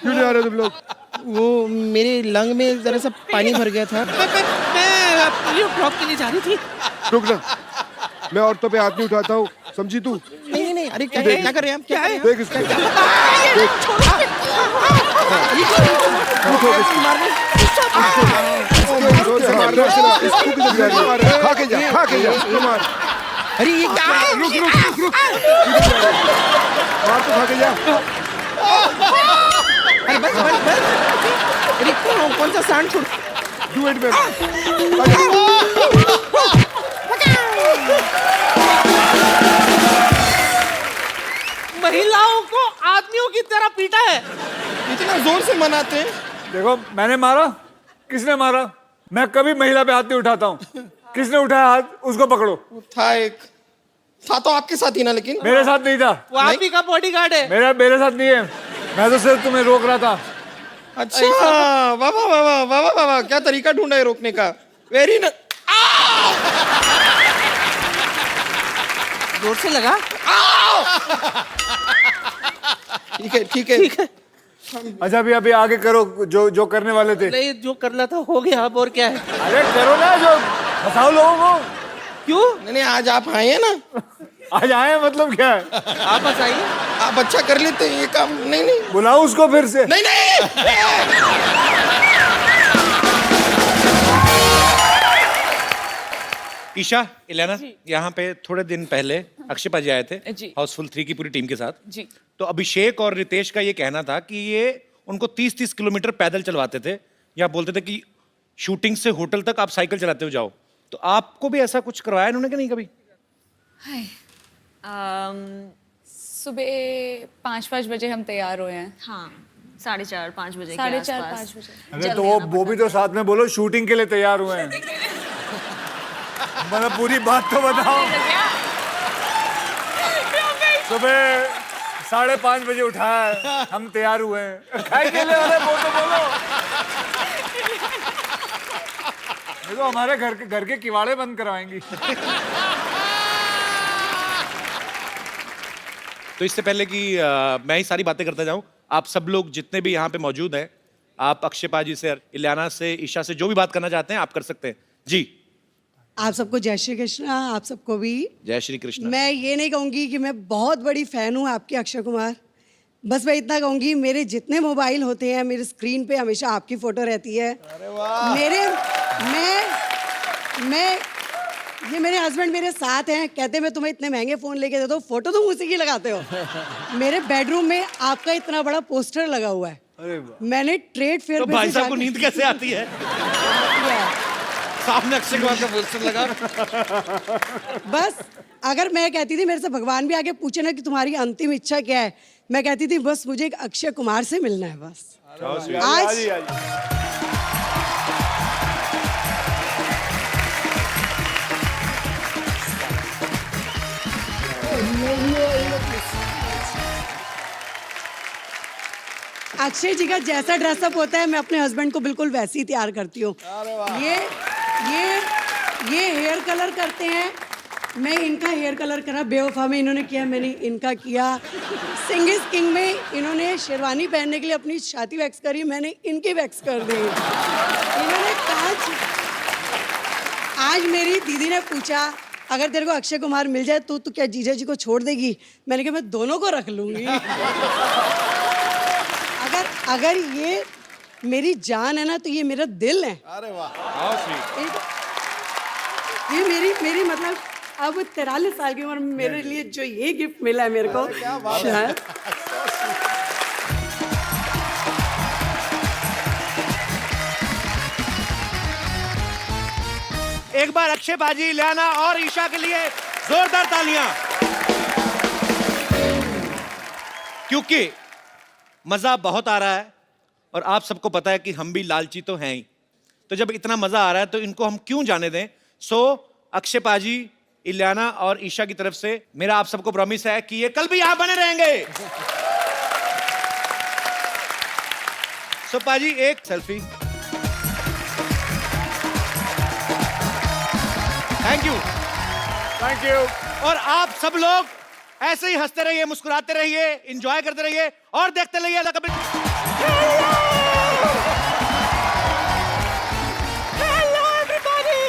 क्यों नहीं आ रहे तुम लोग? वो मेरे लंग में जरा सा पानी भर गया था। मैं ड्रॉप के लिए जा रही थी। रुक ना, मैं औरतों पे हाथ नहीं उठाता हूँ, समझी तू? नहीं नहीं, अरे क्या क्या कर रहे हैं आप? क्या कर रहे हैं? देख इसको, जोर से मार रहा है, इसको किधर जा रही है? खा के जा, इसको मार। अरे ये क्या? रुक, मार तो खा के जा। अरे बस। अरे कौन सा सांड छोड़? Do it man. महिलाओं को आदमियों की तरह पीटा है। इतना जोर से मनाते हैं। देखो, मैंने मारा? किसने मारा? मैं कभी महिला पे हाथ नहीं उठाता हूँ। किसने उठाया हाथ, उसको पकड़ो। था तो आपके साथ ही ना, लेकिन मेरे साथ नहीं था। वो आप ही का बॉडीगार्ड है। मेरे साथ नहीं है। मैं तो सिर्फ तुम्हें रोक रहा था। अच्छा, वाह, क्या तरीका ढूंढा है रोकने का। वेरी न जोर से लगा। ठीक है। अच्छा, अभी आगे करो जो करने वाले थे। नहीं, जो करना था हो गया, अब और क्या है? अरे करो ना, जो फंसाओ लोगों को। क्यों? नहीं, आज आप आए हैं ना। आज आए मतलब क्या है? आप बताइए। आप अच्छा कर लेते हैं ये काम। नहीं बुलाओ उसको फिर से। नहीं। ईशा, इलियाना, यहाँ पे थोड़े दिन पहले अक्षय पाजी आए थे जी। हाउसफुल 3 की पूरी टीम के साथ। जी। तो अभिषेक और रितेश का ये कहना था कि ये उनको 30-30 किलोमीटर पैदल चलवाते थे, या बोलते थे कि शूटिंग से होटल तक आप साइकिल चलाते हो जाओ। तो आपको भी ऐसा कुछ करवाया इन्होंने कि नहीं कभी? सुबह 5 बजे हम तैयार हुए हैं। हाँ, 4:30-5 बजे के 4:30-5 आसपास। बजे। अरे तो वो भी तो साथ में बोलो, शूटिंग के लिए तैयार हुए हैं। मतलब पूरी बात तो बताओ। सुबह 5:30 बजे उठाया है, हम तैयार हुए हैं। खाए के लिए वाले वो तो बोलो। देखो, हमारे घर के किवाड़े बंद करवाएंगी। तो इससे पहले कि मैं ही सारी बातें करता जाऊं, आप सब लोग जितने भी यहाँ पे मौजूद हैं, आप अक्षय पाजी से, इलियाना से, ईशा से जो भी बात करना चाहते हैं आप कर सकते हैं। जी। आप सबको जय श्री कृष्ण। आप सबको भी जय श्री कृष्ण। मैं ये नहीं कहूँगी कि मैं बहुत बड़ी फ़ैन हूँ आपके अक्षय कुमार। बस मैं इतना कहूँगी, मेरे जितने मोबाइल होते हैं, मेरे स्क्रीन पे हमेशा आपकी फ़ोटो रहती है। अरे वाह। ये मेरे हस्बैंड मेरे साथ हैं, कहते हैं मैं तुम्हें इतने महंगे फ़ोन लेके देता हूँ, फ़ोटो तुम उसी की लगाते हो। मेरे बेडरूम में आपका इतना बड़ा पोस्टर लगा हुआ है। मैंने ट्रेड फेयर तो भाई साहब को नींद कैसे आती है? सामने अक्षय कुमार का पोस्टर लगा। बस अगर मैं कहती थी, मेरे से भगवान भी आके पूछे ना कि तुम्हारी अंतिम इच्छा क्या है, मैं कहती थी बस मुझे एक अक्षय कुमार से मिलना है बस। आज अक्षय जी का जैसा ड्रेसअप होता है, मैं अपने हस्बैंड को बिल्कुल वैसे ही तैयार करती हूँ। ये हेयर कलर करते हैं, मैं इनका हेयर कलर करा। बेवफा में इन्होंने किया, मैंने इनका किया। सिंग इज किंग में इन्होंने शेरवानी पहनने के लिए अपनी छाती वैक्स करी, मैंने इनकी वैक्स कर दी। इन्होंने कांच। आज मेरी दीदी ने पूछा, अगर तेरे को अक्षय कुमार मिल जाए तो तू क्या जीजा जी को छोड़ देगी? मैंने कहा मैं दोनों को रख लूंगी। अगर ये मेरी जान है ना, तो ये मेरा दिल है। अरे वाह। ये मेरी मतलब अब 43 साल की उम्र में मेरे लिए जो ये गिफ्ट मिला है मेरे को, शायद एक बार अक्षय पाजी, इलियाना और ईशा के लिए जोरदार तालियां, क्योंकि मजा बहुत आ रहा है और आप सबको पता है कि हम भी लालची तो हैं ही। तो जब इतना मजा आ रहा है तो इनको हम क्यों जाने दें। सो अक्षय पाजी, इलियाना और ईशा की तरफ से मेरा आप सबको प्रॉमिस है कि ये कल भी यहां बने रहेंगे। सो पाजी, एक selfie. Thank you. Thank you. और आप सब लोग ऐसे ही हंसते रहिए, मुस्कुराते रहिए, एंजॉय करते रहिए और देखते रहिए the Kapil. Hello everybody,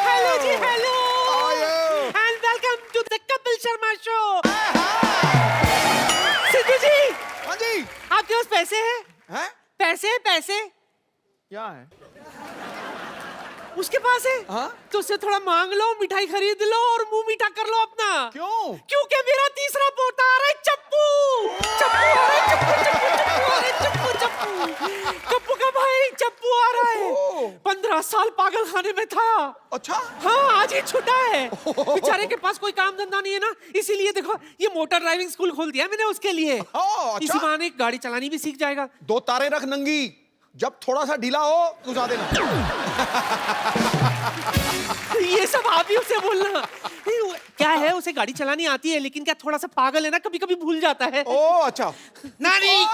hello ji, hello How are you? And welcome to the Kapil Sharma show. Sidhu ji, हाँ जी। आपके पास पैसे हैं? हैं? पैसे पैसे क्या है? उसके पास है? हाँ? तो उससे थोड़ा मांग लो, मिठाई खरीद लो और मुंह मीठा कर लो अपना। क्यों? क्योंकि मेरा तीसरा पोता आ रहा है, चप्पू। चप्पू आ रहा है, चप्पू आ रहा है, चप्पू चप्पू का भाई चप्पू आ रहा है। 15 साल पागल खाने में था। अच्छा। हाँ, आज ही छुट्टा है। बेचारे के पास कोई काम धंधा नहीं है ना, इसीलिए देखो ये मोटर ड्राइविंग स्कूल खोल दिया मैंने उसके लिए। अच्छा। इसी बहाने गाड़ी चलानी भी सीख जाएगा। 2 तारे रख नंगी, जब थोड़ा सा ढीला हो घुसा देना। ये सब आप ही उसे बोलना। क्या है, उसे गाड़ी चलानी आती है, लेकिन क्या थोड़ा सा पागल है ना, कभी कभी भूल जाता है। ओ अच्छा। नानी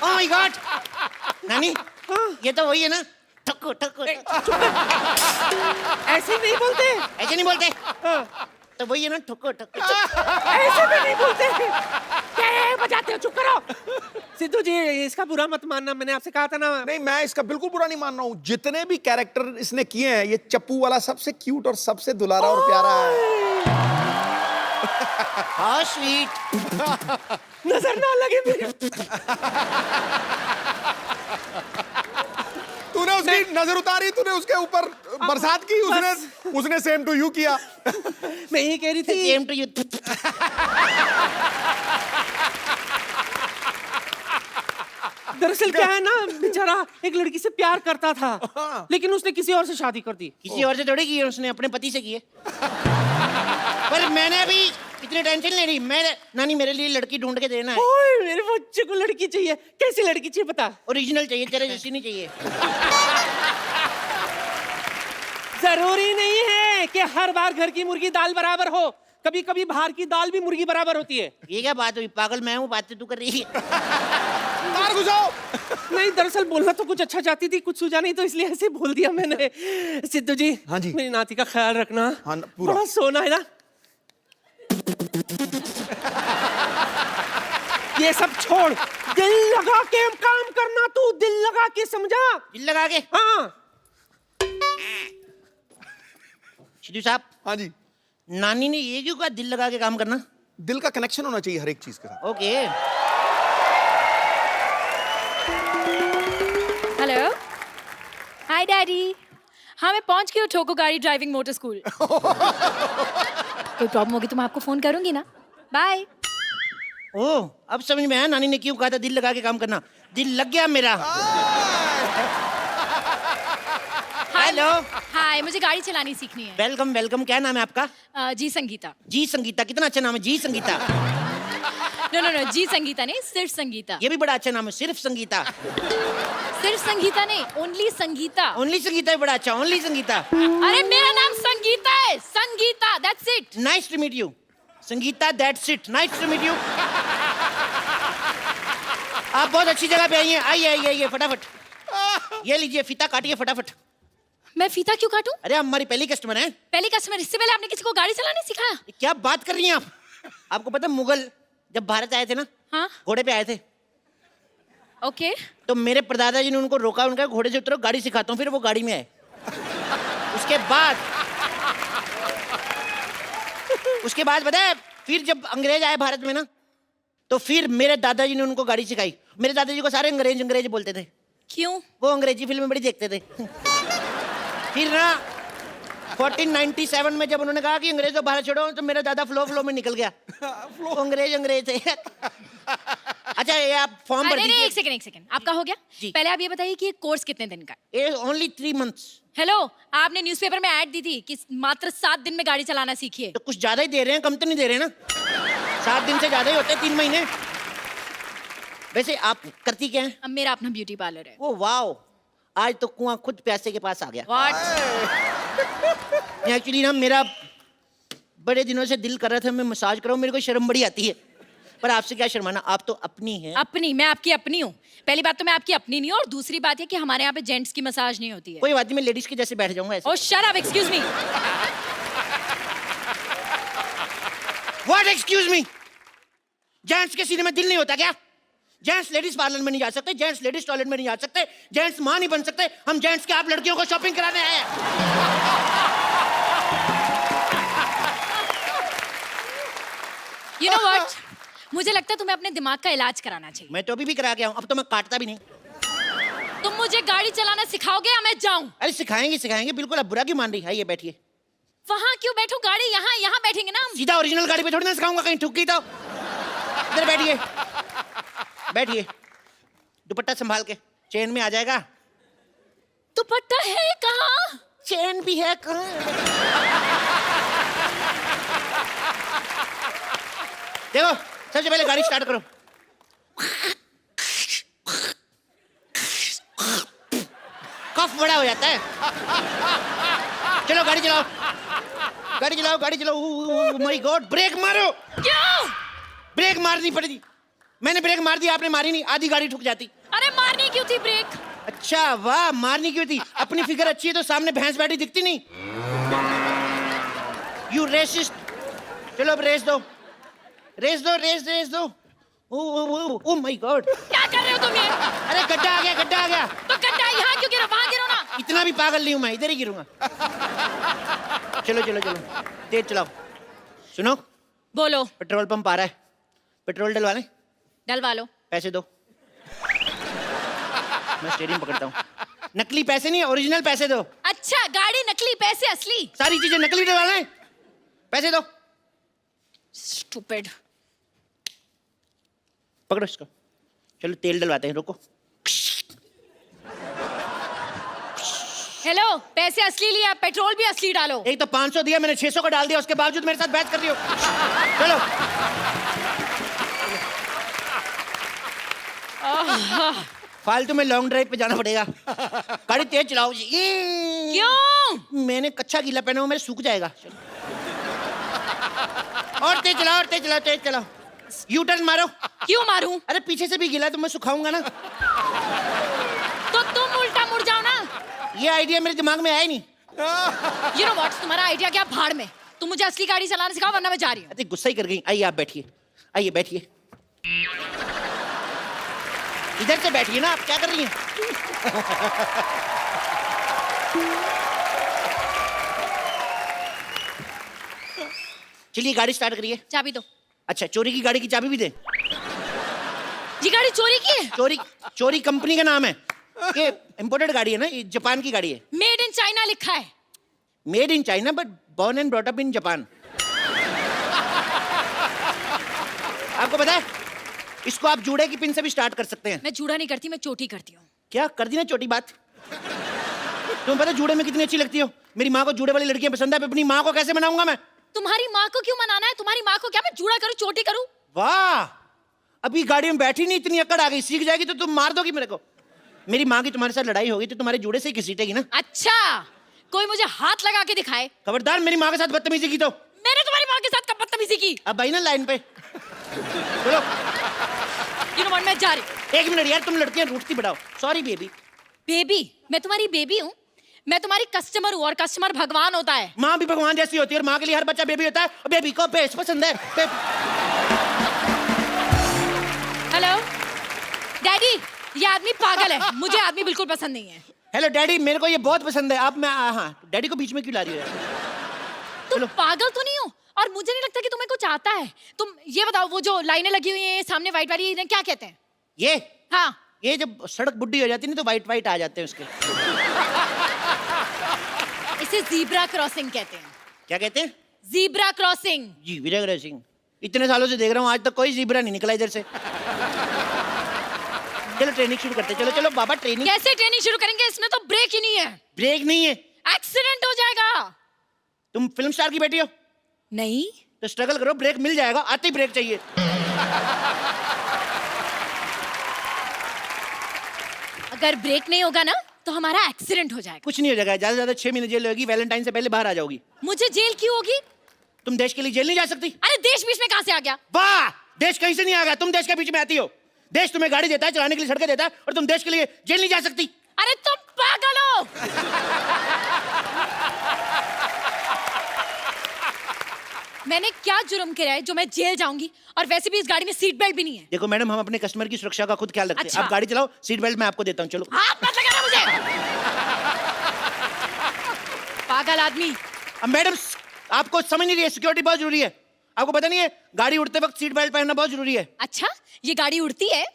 ओह माय गॉड नानी ये तो वही है ना ठक्कू ठक्कू ऐसे नहीं बोलते। ऐसे नहीं बोलते तो वही है ना ठक्कू ठक्कू ऐसे भी नहीं बोलते। क्या बजाते हो, चुप करो। सिद्धू जी, इसका बुरा मत मानना, मैंने आपसे कहा था ना। नहीं, मैं इसका बिल्कुल बुरा नहीं मान रहा हूँ। जितने भी कैरेक्टर इसने किए हैं, ये चप्पू वाला सबसे क्यूट और सबसे दुलारा और प्यारा है। हाउ स्वीट नजर ना लगे मेरे। तूने उसकी नजर उतारी, तूने उसके ऊपर बरसात की, उसने सेम टू यू किया। मैं ये कह रही थी, सेम टू यू दरअसल क्या है ना, बेचारा एक लड़की से प्यार करता था, लेकिन उसने किसी और से शादी कर दी। किसी और से थोड़ी की है, उसने अपने पति से की है। पर मैंने अभी इतनी टेंशन नहीं ली। मैं नानी मेरे लिए लड़की ढूंढ के देना है। ओए, मेरे बच्चे को लड़की चाहिए। कैसी लड़की चाहिए बता। ओरिजिनल चाहिए, तेरे जैसी नहीं चाहिए। जरूरी नहीं है कि हर बार घर की मुर्गी दाल बराबर हो, कभी कभी बाहर की दाल भी मुर्गी बराबर होती है। ये क्या बात हुई, पागल मैं हूँ, बात तू कर रही है। तार घुसाओ। नहीं, दरअसल बोलना तो कुछ अच्छा चाहती थी, कुछ सूझा नहीं, तो इसलिए ऐसे बोल दिया मैंने। सिद्धू जी, हाँ जी। मेरी नाती का ख्याल रखना। हाँ, पूरा। बड़ा सोना है ना। ये सब छोड़, दिल लगा के काम करना, तू दिल लगा के समझा। दिल लगा के। हाँ, सिद्धू साहब, हाँ जी। नानी ने ये क्यों कहा दिल लगा के काम करना? दिल का कनेक्शन होना चाहिए हर एक चीज के साथ। ओके। हेलो, हाय डैडी। हाँ, मैं पहुंच गई हूँ ठोको गाड़ी ड्राइविंग मोटर स्कूल। कोई प्रॉब्लम होगी तो मैं आपको फोन करूंगी ना। बाय। ओह, अब समझ में आया नानी ने क्यों कहा था दिल लगा के काम करना। दिल लग गया मेरा। हेलो। हाय, मुझे गाड़ी चलानी सीखनी है। Welcome welcome. क्या नाम है आपका? जी संगीता। जी संगीता, कितना अच्छा नाम है, जी संगीता। नो नो नो, जी संगीता नहीं, सिर्फ संगीता। ये भी बड़ा अच्छा नाम है, सिर्फ संगीता। सिर्फ संगीता नहीं, ओनली संगीता। ओनली संगीता भी बड़ा अच्छा, ओनली संगीता। अरे मेरा नाम संगीता है, Sangeeta, that's it. Nice to meet you Sangeeta, that's it, nice to meet you. आप बहुत अच्छी जगह पे आई हैं। आइए आइए आइए फटाफट। ये लीजिए, फीता काटिए फटाफट। मैं फीता क्यों काटूं? अरे हमारी पहली कस्टमर हैं। पहली कस्टमर, इससे पहले आपने किसी को गाड़ी चलाने सिखाया? क्या बात कर रही हैं आप? आपको पता है मुगल जब भारत आए थे ना, हाँ, घोड़े पे आए थे, ओके। तो मेरे परदादा जी ने उनको रोका, उनका घोड़े से उतरो, गाड़ी सिखाता हूँ। फिर वो गाड़ी में आए। उसके बाद पता है, फिर जब अंग्रेज आए भारत में ना, तो फिर मेरे दादाजी ने उनको गाड़ी सिखाई। मेरे दादाजी को सारे अंग्रेज बोलते थे। क्यों? वो अंग्रेजी फिल्में बड़ी देखते थे। फिर ना 1497 में जब उन्होंने कहा कि अंग्रेजों भारत छोड़ो, तो मेरा दादा फ्लो में निकल गया। वो अंग्रेज थे। अच्छा, ये आप फॉर्म भर अरे दीजिए। एक सेकंड, आपका हो गया? जी। पहले आप ये बताइए कि ये कोर्स कितने दिन का है? ये ओनली 3 months। हेलो, आपने न्यूज़पेपर में ऐड दी थी कि मात्र 7 दिन में गाड़ी चलाना सीखिए। तो कुछ ज्यादा ही दे रहे हैं, कम तो नहीं दे रहे ना। 7 दिन से ज्यादा ही होते हैं, 3 महीने। वैसे आप करती क्या हैं? अब मेरा अपना ब्यूटी पार्लर है। वो वाओ, आज तो कुआं खुद प्यासे के पास आ गया। व्हाट? एक्चुअली ना मेरा बड़े दिनों से दिल कर रहा था मैं मसाज कराऊं, मेरे को शर्म बड़ी आती है। पर आपसे क्या शर्माना, आप तो अपनी हैं। अपनी? मैं आपकी अपनी हूँ? पहली बात तो मैं आपकी अपनी नहीं हूँ, और दूसरी बात है कि हमारे यहाँ पे जेंट्स की मसाज नहीं होती है। कोई बात नहीं, मैं लेडीज के जैसे बैठ जाऊंगा ऐसे। Oh shut up, excuse me. What excuse me? Gents के सीने में दिल नहीं होता क्या? जेंट्स लेडीज पार्लर में नहीं जा सकते, जेंट्स लेडीज टॉयलेट में नहीं जा सकते, जेंट्स मां नहीं बन सकते। हम जेंट्स के आप लड़कियों को शॉपिंग कराने आए हैं। यू नो व्हाट, मुझे लगता है तुम्हें अपने दिमाग का इलाज कराना चाहिए। मैं तो अभी भी करा के आऊं, अब तो मैं काटता भी नहीं। तुम मुझे गाड़ी चलाना सिखाओगे या मैं जाऊं? अरे सिखाएंगे सिखाएंगे, बिल्कुल। अब बुरा क्यों मान रही है? ये बैठिए। वहां क्यों बैठू? गाड़ी यहाँ यहाँ बैठेंगे ना हम। सीधा ओरिजिनल गाड़ी पे थोड़ी ना सिखाऊंगा, कहीं ठुक गई तो। इधर बैठिए, बैठिए। दुपट्टा संभाल के, चेन में आ जाएगा। दुपट्टा है कहाँ? चेन भी है कहाँ? देखो, सबसे पहले गाड़ी स्टार्ट करो। कफ बड़ा हो जाता है। चलो गाड़ी चलाओ, गाड़ी चलाओ, गाड़ी चलाओ। माय गॉड, ब्रेक मारो। क्यों? ब्रेक मारनी पड़ेगी। मैंने ब्रेक मार दी, आपने मारी नहीं, आधी गाड़ी ठुक जाती। अरे मारनी क्यों थी ब्रेक? अच्छा वाह, मारनी क्यों थी? अपनी फिगर अच्छी है तो सामने भैंस बैठी दिखती नहीं। You racist. चलो अब रेस दो, रेस दो, रेस दो। ओ माय गॉड, क्या कर रहे हो तुम ये? अरे गड्ढा आ गया, गड्ढा आ गया। तो गड्ढा यहाँ क्यों गिरा? वहां गिरो ना। इतना भी पागल नहीं हूं मैं, इधर ही गिरूंगा। चलो चलो चलो, तेज चलाओ। सुनो, बोलो। पेट्रोल पंप आ रहा है, पेट्रोल डलवा लें? डलवा लो। पैसे दो। मैं स्टीयरिंग पकड़ता हूँ। नकली पैसे नहीं, ओरिजिनल पैसे दो। अच्छा, गाड़ी नकली, पैसे असली। सारी चीजें नकली डलवा लें, पैसे दो। स्टूपिड। पकड़ो इसको। चलो तेल डलवाते हैं, रुको। हेलो, पैसे असली लिया, पेट्रोल भी असली डालो। एक तो 500 दिया मैंने, 600 का डाल दिया, उसके बावजूद मेरे साथ बहस कर रही हो। चलो। फालतू में लॉन्ग ड्राइव पे जाना पड़ेगा। गाड़ी तेज चलाओ जी। क्यों? मैंने कच्चा गीला पहना हुआ, मेरे सूख जाएगा। और तेज चलाओ, और तेज चलाओ, तेज चलाओ। यू टर्न मारो। क्यों मारूं? अरे पीछे से भी गीला तो मैं सुखाऊंगा ना। तो तुम उल्टा मुड़ जाओ ना। ये आइडिया मेरे दिमाग में आया नहीं। यू नो व्हाट, तुम्हारा आइडिया क्या? भाड़ में। तुम मुझे असली गाड़ी चलाना सिखाओ, वरना मैं जा रही हूँ। अरे गुस्सा ही कर गई। आइए आप बैठिए, आइए बैठिए। इधर से बैठिए ना, आप क्या कर रही हैं? चलिए गाड़ी स्टार्ट करिए। चाबी दो। अच्छा, चोरी की गाड़ी की चाबी भी दे? ये गाड़ी चोरी की है? चोरी, चोरी कंपनी का नाम है। ये इंपोर्टेड गाड़ी है ना, ये जापान की गाड़ी है। मेड इन चाइना लिखा है। Made in China but born and brought up in Japan. आपको पता है, इसको आप जूड़े की पिन से भी स्टार्ट कर सकते हैं। मैं जूड़ा नहीं करती, मैं चोटी करती हूँ। क्या कर दी ना छोटी बात। तुम्हें पता है जूड़े में कितनी अच्छी लगती हो? मेरी माँ को जूड़े वाली लड़कियां पसंद है, अपनी माँ को कैसे मनाऊंगा मैं? तुम्हारी माँ को क्यों मनाना है? तुम्हारी माँ को क्या मैं जूड़ा करूँ, चोटी करूँ? वाह, अभी गाड़ी में बैठी नहीं, इतनी अकड़ आ गई। सीख जाएगी तो तुम मार दोगी मेरे को। मेरी माँ की तुम्हारे साथ लड़ाई होगी तो तुम्हारे जूड़े से ही घसीटेगी ना। अच्छा, कोई मुझे हाथ लगा के दिखाए। खबरदार मेरी माँ के साथ बदतमीजी की तो। मैंने तुम्हारी माँ के साथ कब बदतमीजी की? अब भाई ना लाइन पे। चलो। यू नो व्हाट, मैं जा रही हूँ। एक मिनट यार, तुम लड़कियां रूठती बढ़ाओ। Sorry baby. बेबी? मैं तुम्हारी बेबी हूँ? मैं तुम्हारी कस्टमर हूँ, और कस्टमर भगवान होता है। माँ भी भगवान जैसी होती है, और माँ के लिए हर बच्चा बेबी होता है। और बेबी को बेस पसंद है। हेलो डैडी, ये आदमी पागल है, मुझे आदमी बिल्कुल पसंद नहीं है। हेलो डैडी, मेरे को ये बहुत पसंद है। अब मैं हाँ, डैडी को बीच में क्यों ला रही हो? तुम पागल तो नहीं हो? और मुझे नहीं लगता कि तुम्हें कुछ आता है। तुम ये बताओ, वो जो लाइनें लगी हुई हैं सामने वाइट वाली, इन्हें क्या कहते हैं? ये हाँ, ये जब सड़क बुड्ढी हो जाती है ना तो वाइट वाइट आ जाते हैं उसके। इसे जीब्रा क्रॉसिंग कहते हैं। क्या कहते हैं? Zebra crossing. जी विजय सिंह, इतने सालों से देख रहा हूँ, आज तक कोई जीब्रा नहीं निकला इधर से। चलो ट्रेनिंग शुरू करते हैं। चलो चलो बाबा, ट्रेनिंग। कैसे ट्रेनिंग शुरू करेंगे? इसमें तो ब्रेक ही नहीं है। ब्रेक नहीं है? एक्सीडेंट हो जाएगा। तुम फिल्म स्टार की बेटी हो? नहीं तो स्ट्रगल करो, ब्रेक मिल जाएगा। आते ही ब्रेक चाहिए। अगर ब्रेक नहीं होगा ना तो हमारा एक्सीडेंट हो जाएगा। कुछ नहीं हो जाएगा, ज्यादा से ज्यादा 6 महीने जेल होगी। वैलेंटाइन से पहले बाहर आ जाओगी। मुझे जेल क्यों होगी? तुम देश के लिए जेल नहीं जा सकती? अरे देश बीच में कहां से आ गया? वाह, देश कहीं से नहीं आ गया, तुम देश के बीच में आती हो। देश तुम्हें गाड़ी देता है, चलाने के लिए सड़कें देता है, और तुम देश के लिए जेल नहीं जा सकती। अरे तुम पागल हो। मैंने क्या जुर्म किया है जो मैं जेल जाऊंगी? और वैसे भी इस गाड़ी में सीट बेल्ट भी नहीं है। देखो मैडम, हम अपने कस्टमर की सुरक्षा का खुद ख्याल रखते हैं। अच्छा। आप गाड़ी चलाओ, सीट बेल्ट मैं आपको देता हूँ, चलो। हाथ मत लगाना मुझे। पागल आदमी। अब मैडम, आपको समझ नहीं रही है, सिक्योरिटी बहुत जरूरी है। आपको पता नहीं है, गाड़ी उड़ते वक्त सीट बेल्ट पहनना बहुत जरूरी है। अच्छा, ये गाड़ी उड़ती है?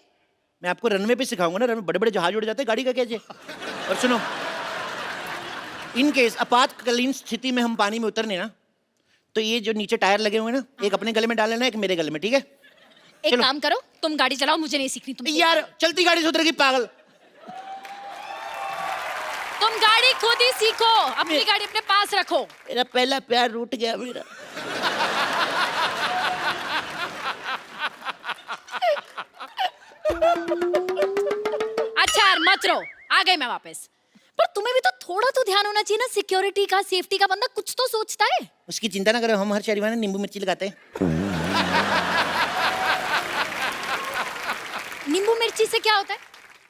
मैं आपको रनवे पे सिखाऊंगा ना, रनवे बड़े बड़े जहाज उड़ जाते हैं, गाड़ी का क्या है। और सुनो, इन केस आपातकालीन स्थिति में हम पानी में उतरने ना, तो ये जो नीचे टायर लगे हुए हैं ना, एक अपने गले में डाल लेना, एक मेरे गले में, ठीक है? एक चलो। काम करो, तुम गाड़ी चलाओ, मुझे नहीं सीखनी। तुम यार चलती गाड़ी से उतरेगी पागल। तुम गाड़ी खुद ही सीखो, अपनी गाड़ी अपने पास रखो। मेरा पहला प्यार रूठ गया मेरा। अच्छा यार, मत रो, आ गई मैं वापस। पर तुम्हें भी तो थोड़ा तो ध्यान होना चाहिए ना, सिक्योरिटी का, सेफ्टी का। बंदा कुछ तो सोचता है। उसकी चिंता ना करो, हम हर शनिवार नींबू मिर्ची लगाते हैं। नींबू मिर्ची से क्या होता है?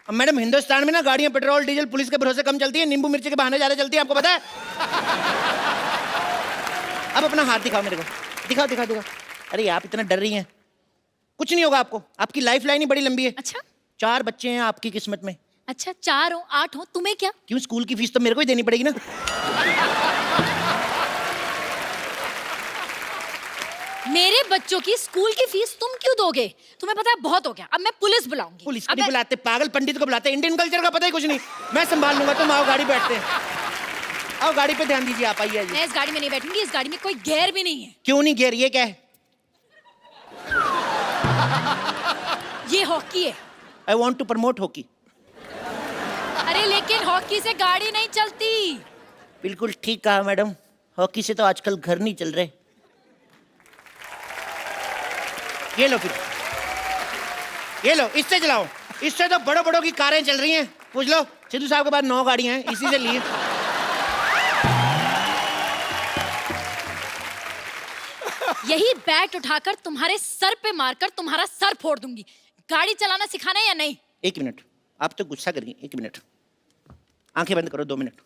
अब मैडम, हिंदुस्तान में ना गाड़ियां पेट्रोल डीजल पुलिस के भरोसे कम चलती है, नींबू मिर्ची के बहाने ज्यादा चलती है, आपको पता है? अब अपना हाथ दिखाओ मेरे को, दिखाओ दिखाओ दिखाओ। अरे आप इतना डर रही हैं, कुछ नहीं होगा आपको, आपकी लाइफ लाइन ही बड़ी लंबी है। अच्छा 4 बच्चे हैं आपकी किस्मत में। अच्छा, 4 हो 8 हो, तुम्हें क्या? क्यों, स्कूल की फीस तो मेरे को ही देनी पड़ेगी ना। मेरे बच्चों की स्कूल की फीस तुम क्यों दोगे? तुम्हें पता है बहुत हो गया, अब मैं पुलिस बुलाऊंगी। पुलिस को अबे, नहीं बुलाते, पागल पंडित को बुलाते हैं। इंडियन कल्चर का पता ही कुछ नहीं, मैं संभाल लूंगा। तुम आओ, गाड़ी बैठते हैं। आओ गाड़ी पे ध्यान दीजिए, आप आइए। मैं इस गाड़ी में नहीं बैठूंगी, इस गाड़ी में कोई गेयर भी नहीं है। क्यों नहीं गियर, ये क्या है? ये हॉकी है। I want to promote hockey. अरे लेकिन हॉकी से गाड़ी नहीं चलती। बिल्कुल ठीक कहा मैडम, हॉकी से तो आजकल घर नहीं चल रहे। ये लो फिर, ये लो, इससे चलाओ। इससे तो बड़ों बड़ों की कारें चल रही हैं। पूछ लो सिद्धू साहब के पास 9 गाड़ियां हैं, इसी से लिए। यही बैट उठाकर तुम्हारे सर पे मारकर तुम्हारा सर फोड़ दूंगी। गाड़ी चलाना सिखाना है या नहीं? 1 मिनट, आप तो गुस्सा करेंगे। 1 मिनट, आंखें बंद करो। 2 मिनट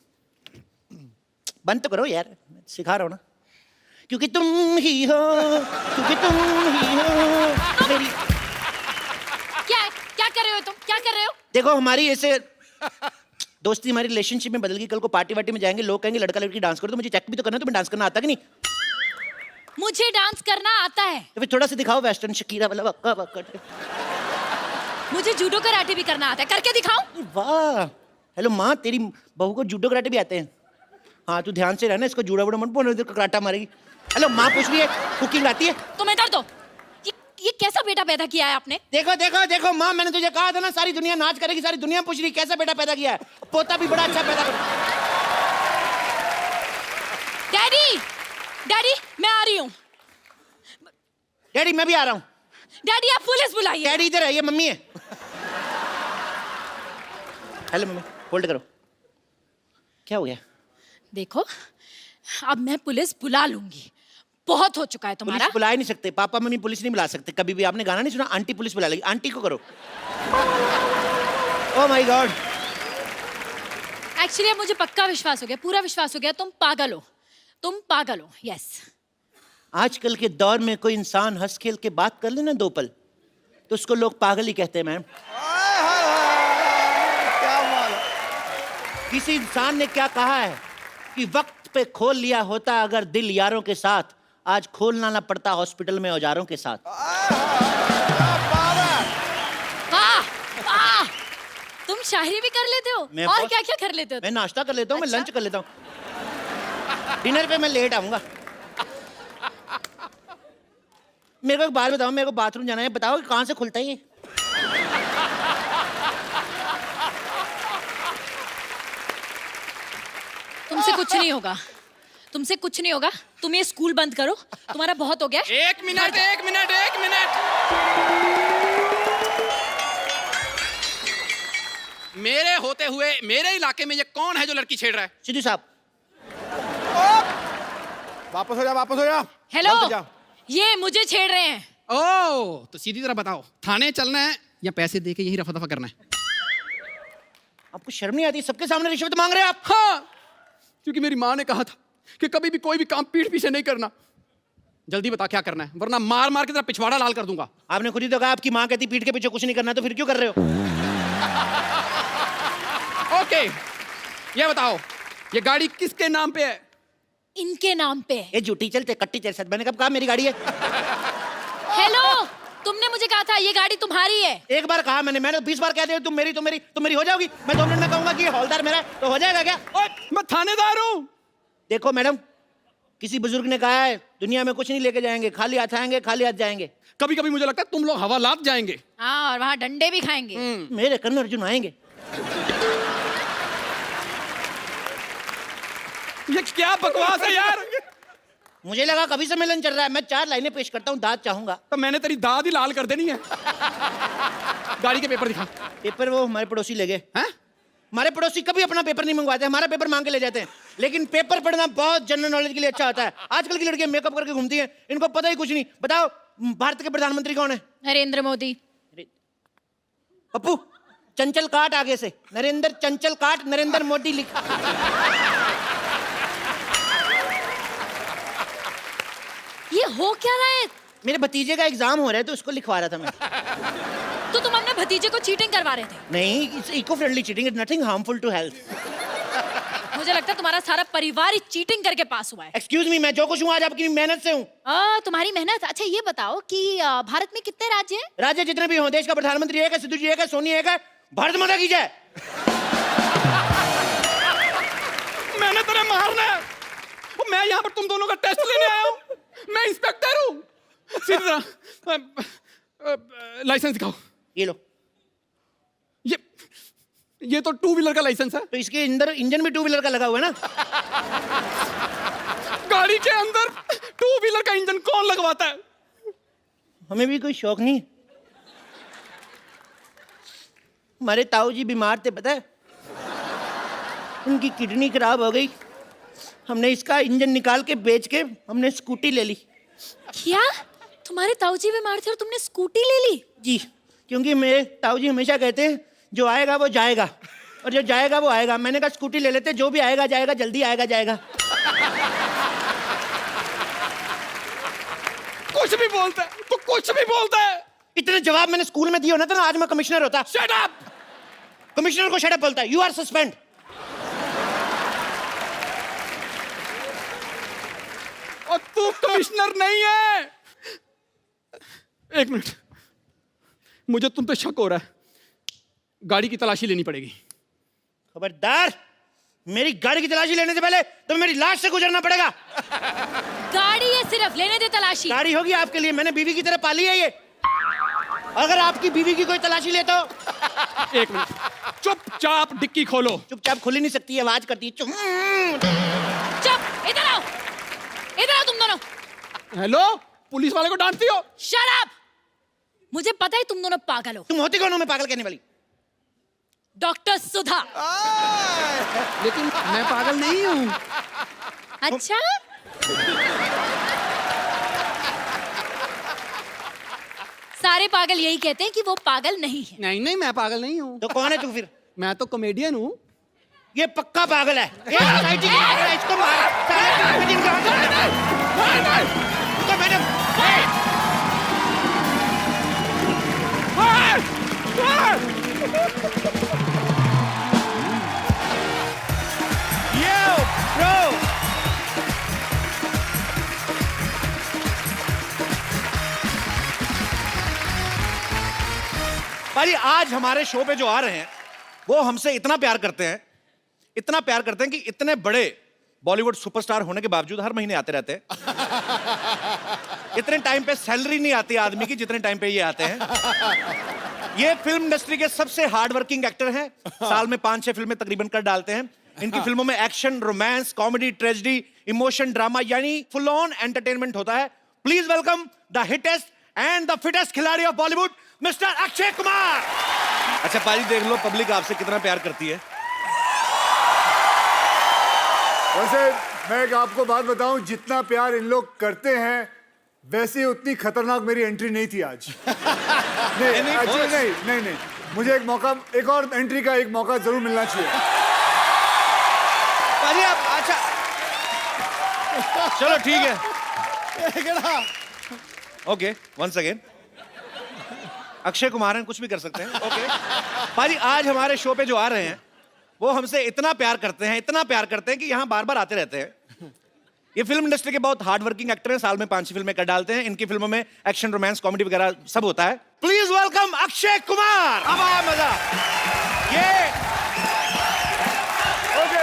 बंद तो करो यार, मैं सिखा रहा हूं ना। क्योंकि तुम ही हो, क्योंकि तुम ही हो मेरी। क्या कर रहे हो तुम? क्या कर रहे हो? देखो हमारी ऐसे दोस्ती, हमारी रिलेशनशिप में बदल गई। कल को पार्टी वार्टी में जाएंगे, लोग कहेंगे लड़का लड़की डांस करो, तो मुझे चेक भी तो करना है। तुम्हें डांस करना आता कि नहीं? मुझे डांस करना आता है। तो फिर थोड़ा सा दिखाओ, वेस्टर्न शकीरा वाला वक्का वक्का। मुझे जूडो कराटे भी करना आता है, करके दिखाऊं? वाह, हेलो माँ, तेरी बहू को जूडो कराटे भी आते हैं। हाँ तू ध्यान से रहना, इसको जूड़ा वूड़ा मत बोलना, इधर कराटा मारेगी। हेलो माँ पूछ रही है, कुकिंग आती है? तुम इधर दो। ये कैसा बेटा पैदा किया है आपने? देखो देखो देखो माँ, मैंने तुझे कहा था ना, सारी दुनिया नाच करेगी। सारी दुनिया पूछ रही कैसा बेटा पैदा किया है। पोता भी बड़ा अच्छा पैदा कर। डैडी, डैडी मैं आ रही हूँ। डैडी मैं भी आ रहा हूँ। डैडी आप पुलिस बुलाइए। डैडी इधर है, ये मम्मी है। हेलो मम्मी, होल्ड करो। क्या हो गया? देखो, अब मैं पुलिस बुला लूंगी। बहुत हो चुका है तुम्हारा। पुलिस बुला ही नहीं सकते, पापा मम्मी पुलिस नहीं बुला सकते कभी भी। आपने गाना नहीं सुना, आंटी पुलिस बुला लेगी। आंटी को करो। Oh my God. एक्चुअली मुझे पक्का विश्वास हो गया, पूरा विश्वास हो गया, तुम पागल हो। तुम पागल हो, यस। आजकल के दौर में कोई इंसान हंस खेल के बात कर लेना 2 पल, तो उसको लोग पागल ही कहते हैं मैम। क्या माल। किसी इंसान ने क्या कहा है कि वक्त पे खोल लिया होता अगर दिल यारों के साथ, आज खोलना ना पड़ता हॉस्पिटल में औजारों के साथ। वाह वाह, तुम शायरी भी कर लेते हो मैं और बहुत- क्या क्या कर लेते हो? मैं नाश्ता कर लेता हूँ, मैं अच्छा? लंच कर लेता हूँ, डिनर पे मैं लेट आऊंगा। मेरे को एक बात बताओ, मेरे को बाथरूम जाना है, बताओ कि कहाँ से खुलता है ये? तुमसे कुछ नहीं होगा, तुमसे कुछ नहीं होगा। तुम ये स्कूल बंद करो, तुम्हारा बहुत हो गया। 1 मिनट 1 मिनट 1 मिनट। मेरे होते हुए मेरे इलाके में ये कौन है जो लड़की छेड़ रहा है? सिद्धू साहब। वापस हो जा, वापस हो जा। हेलो, चलते जा। ये मुझे छेड़ रहे हैं। ओ तो सीधी तरह बताओ, थाने चलना है या पैसे दे के यही रफा दफा करना है? आपको शर्म नहीं आती? सबके सामने रिश्वत मांग रहे हैं आप। हाँ, क्योंकि मेरी माँ ने कहा था कि कभी भी कोई भी काम पीठ पीछे नहीं करना। जल्दी बता क्या करना है, वरना मार मार के तेरा पिछवाड़ा लाल कर दूंगा। आपने खुद ही तो कहा आपकी माँ कहती पीठ के पीछे कुछ नहीं करना, तो फिर क्यों कर रहे हो? ओके, ये बताओ ये गाड़ी किसके नाम पे है? इनके नाम पे। ये झूठी चलते कट्टी तेरे साथ। मैंने कब कहा मेरी गाड़ी है? हेलो, तुमने मुझे कहा था ये गाड़ी तुम्हारी है। एक बार कहा मैंने 20 बार कह दिया तुम मेरी हो जाओगी। मैं 2 मिनट में कहूंगा कि ये हौलदार मेरा है, तो हो जाएगा क्या? ओए, मैं थानेदार हूँ। देखो मैडम, किसी बुजुर्ग ने कहा है दुनिया में कुछ नहीं लेके जाएंगे, खाली हाथ आएंगे, खाली हाथ जाएंगे। कभी कभी मुझे लगता है तुम लोग हवालात जाएंगे। हाँ, और वहाँ डंडे भी खाएंगे। मेरे कर्ण अर्जुन आएंगे। ये क्या बकवास है यार? मुझे लगा कभी सम्मेलन चल रहा है। मैं 4 लाइनें पेश करता हूँ, दाद चाहूंगा। तो मैंने तेरी दाद ही लाल कर देनी है। गाड़ी के पेपर दिखा। पेपर वो हमारे पड़ोसी ले गए। हैं? हमारे पड़ोसी कभी अपना पेपर नहीं मंगवाते, हमारा पेपर मांग के ले जाते हैं। लेकिन पेपर पढ़ना बहुत जनरल नॉलेज के लिए अच्छा होता है। आजकल की लड़कियां मेकअप करके घूमती हैं, इनको पता ही कुछ नहीं। बताओ भारत के प्रधानमंत्री कौन है? नरेंद्र मोदी। पप्पू, चंचल काट आगे से, नरेंद्र चंचल काट, नरेंद्र मोदी लिख। ये हो क्या रहा है? मेरे भतीजे का एग्जाम हो रहा है तो उसको लिखवा रहा था मैं। तो तुम अपने भतीजे को चीटिंग करवा रहे थे? नहीं, it's eco friendly cheating, it's nothing harmful to health. मुझे लगता है तुम्हारा सारा परिवार ही चीटिंग करके पास हुआ है। एक्सक्यूज मी, मैं जो कुछ हूँ आज आपकी मेहनत से हूँ। तुम्हारी मेहनत। अच्छा ये बताओ कि भारत में कितने राज्य हैं? राज्य जितने भी हों, देश का प्रधानमंत्री एक है, सिद्धू जी एक है, सोनी एक है। भारत माता की जय। मैंने तेरे मारना है। वो मैं यहाँ पर तुम दोनों का टेस्ट लेने आया हूँ। मैं इंस्पेक्टर हूँ। सीधी तरह लाइसेंस दिखाओ। ये लो। ये तो 2 व्हीलर का लाइसेंस है। तो इसके अंदर इंजन भी 2 व्हीलर का लगा हुआ है ना? गाड़ी के अंदर 2 व्हीलर का इंजन कौन लगवाता है? हमें भी कोई शौक नहीं। हमारे ताऊ जी बीमार थे, पता है? उनकी किडनी खराब हो गई। हमने इसका इंजन निकाल के बेच के हमने स्कूटी ले ली। क्या? तुम्हारे ताऊजी बीमार थे और तुमने स्कूटी ले ली? जी, क्योंकि मेरे ताऊ जी हमेशा कहते हैं जो आएगा वो जाएगा और जो जाएगा वो आएगा। मैंने कहा स्कूटी ले लेते, जो भी आएगा जाएगा, जल्दी आएगा जाएगा। कुछ भी बोलता है, तो कुछ भी बोलता है। इतने जवाब मैंने स्कूल में दिए होना था ना, आज मैं कमिश्नर होता। Shut up! कमिश्नर को शट अप बोलता है। You are suspend. और तू कमिश्नर नहीं है। एक मिनट, मुझे तुम पे शक हो रहा है। गाड़ी की तलाशी लेनी पड़ेगी। खबरदार, मेरी गाड़ी की तलाशी लेने से पहले तो मेरी लाश से गुजरना पड़ेगा। गाड़ी है सिर्फ, लेने दे तलाशी। गाड़ी होगी आपके लिए, मैंने बीवी की तरह पाली है ये। अगर आपकी बीवी की कोई तलाशी ले तो। एक मिनट, चुपचाप डिक्की खोलो। चुपचाप खुल ही नहीं सकती, आवाज करती है। चुप, इधर आओ, इधर आओ तुम दोनों। हेलो, पुलिस वाले को डांटती हो? Shut up! मुझे पता है तुम दोनों पागल हो। तुम होती कौन हो मैं पागल कहने वाली? डॉक्टर सुधा। लेकिन मैं पागल नहीं हूँ। अच्छा? सारे पागल यही कहते हैं कि वो पागल नहीं है। नहीं नहीं, मैं पागल नहीं हूँ। तो कौन है तू फिर? मैं तो कॉमेडियन हूँ। ये पक्का पागल है। ये सोसाइटी की पागल है, इसको मार। तो मैडम भाई आज हमारे शो पे जो आ रहे हैं वो हमसे इतना प्यार करते हैं, इतना प्यार करते हैं कि इतने बड़े बॉलीवुड सुपरस्टार होने के बावजूद हर महीने आते रहते हैं। इतने टाइम पे सैलरी नहीं आती आदमी की जितने टाइम पे ये आते हैं। ये फिल्म इंडस्ट्री के सबसे हार्ड वर्किंग एक्टर हैं। साल में 5-6 फिल्में तकरीबन कर डालते हैं। इनकी फिल्मों में action, romance, comedy, tragedy, emotion, drama यानी फुल ऑन एंटरटेनमेंट होता है। Please welcome the hittest and the fittest खिलाड़ी ऑफ बॉलीवुड, मिस्टर अक्षय कुमार। अच्छा पाजी, देख लो पब्लिक आपसे कितना प्यार करती है। वैसे मैं एक आपको बात बताऊं, जितना प्यार इन लोग करते हैं वैसे उतनी खतरनाक मेरी एंट्री नहीं थी आज। नहीं, actually नहीं, मुझे एक मौका, एक और एंट्री का एक मौका जरूर मिलना चाहिए। पाजी आप अच्छा चलो ठीक है। Okay once again Akshay Kumar हैं, कुछ भी कर सकते हैं। ओके पाजी आज हमारे शो पे जो आ रहे हैं वो हमसे इतना प्यार करते हैं, इतना प्यार करते हैं कि यहाँ बार बार आते रहते हैं। ये फिल्म इंडस्ट्री के बहुत हार्ड वर्किंग एक्टर हैं, साल में 5 फिल्में कर डालते हैं। इनकी फिल्मों में एक्शन, रोमांस, कॉमेडी वगैरह सब होता है। Please welcome Akshay Kumar. अब आया मजा। ये ओके